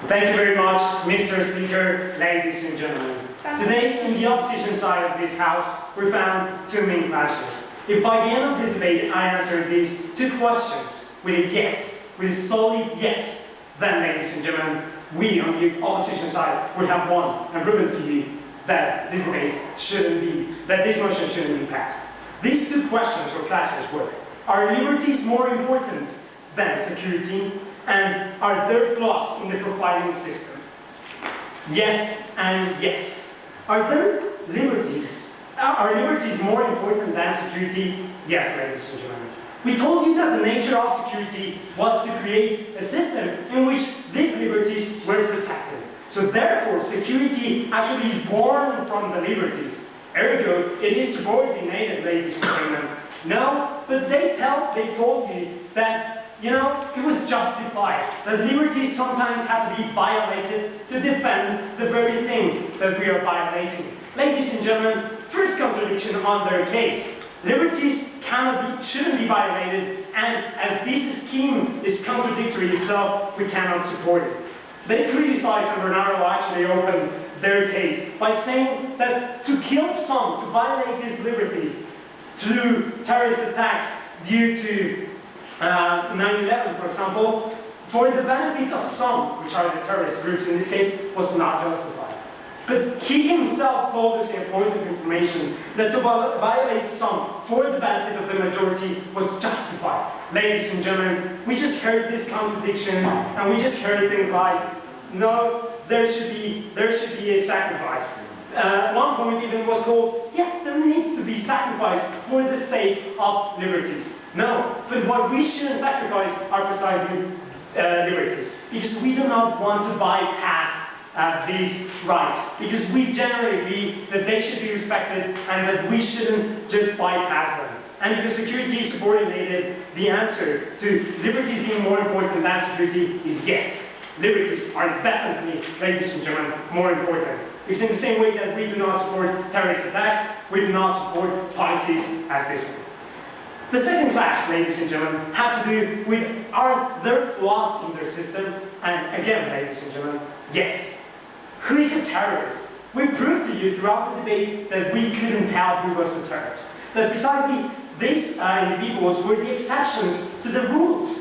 Thank you very much, Mr. Speaker, ladies and gentlemen. Today, in the opposition side of this House, we found two main clashes. If by the end of this debate I answer these two questions with a yes, with a solid yes, then, ladies and gentlemen, we on the opposition side will have won and proven to you that this debate this motion shouldn't be passed. These two questions or clashes were: are liberties more important than security? And are there flaws in the profiling system? Yes and yes. Are liberties more important than security? Yes, ladies and gentlemen. We told you that the nature of security was to create a system in which these liberties were protected. So therefore, security actually is born from the liberties. Ergo, it is subordinated, ladies and gentlemen. No, but they told you that it was justified, that liberties sometimes have to be violated to defend the very thing that we are violating. Ladies and gentlemen, first contradiction on their case. Liberties shouldn't be violated, and as this scheme is contradictory itself, we cannot support it. They criticized, and Bernardo actually opened their case by saying that to kill some, to violate these liberties through terrorist attacks due to 9/11, for example, for the benefit of some, which are the terrorist groups in this case, was not justified. But he himself told us in a point of information that to violate some for the benefit of the majority was justified. Ladies and gentlemen, we just heard this contradiction, and we just heard things like, no, there should be a sacrifice. One point even was called, yes, there needs to be sacrifice for the sake of liberties. No, but what we shouldn't sacrifice are precisely liberties, because we do not want to bypass these rights, because we generally believe that they should be respected and that we shouldn't just bypass them. And because security is subordinated, the answer to liberties being more important than security is yes. Liberties are definitely, ladies and gentlemen, more important. It's in the same way that we do not support terrorist attacks, we do not support policies as this one. The second clash, ladies and gentlemen, has to do with are there flaws in their system? And again, ladies and gentlemen, yes. Who is a terrorist? We proved to you throughout the debate that we couldn't tell who was the terrorist. That precisely these individuals were the exceptions to the rules.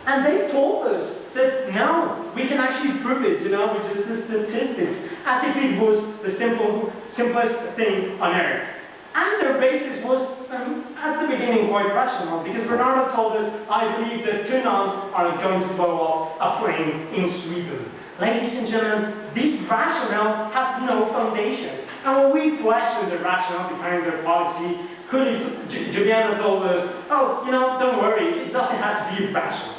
And they told us that no, we can actually prove it, with just the statistics, as if it was the simplest thing on earth. And their basis was, at the beginning, quite rational, because Bernardo told us, I believe that 2 nuns are going to blow up a plane in Sweden. Ladies and gentlemen, this rationale has no foundation. And when we question the rationale behind their policy, Juliana told us, oh, don't worry, it doesn't have to be rational.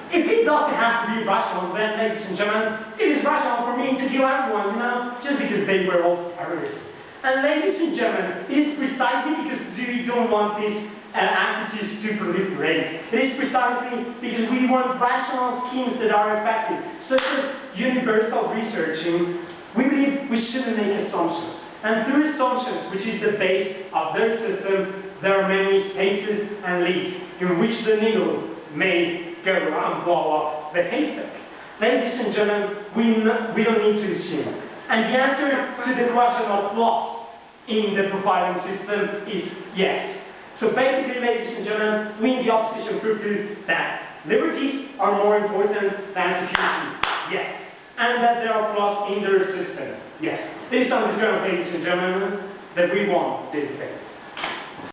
If it doesn't have to be rational, then, ladies and gentlemen, it is rational for me to kill everyone, just because they were all terrorists. And ladies and gentlemen, it is precisely because we don't want these attitudes to proliferate. It is precisely because we want rational schemes that are effective, such as universal researching. We believe we shouldn't make assumptions. And through assumptions, which is the base of their system, there are many spaces and leaks in which the needle may go and blow up the haystack. Ladies and gentlemen, we don't need to assume. And the answer to the question of flaws in the profiling system is yes. So basically, ladies and gentlemen, we in the opposition proved that liberties are more important than security. Yes. And that there are flaws in their system. Yes. It is on this ground, ladies and gentlemen, that we won this debate.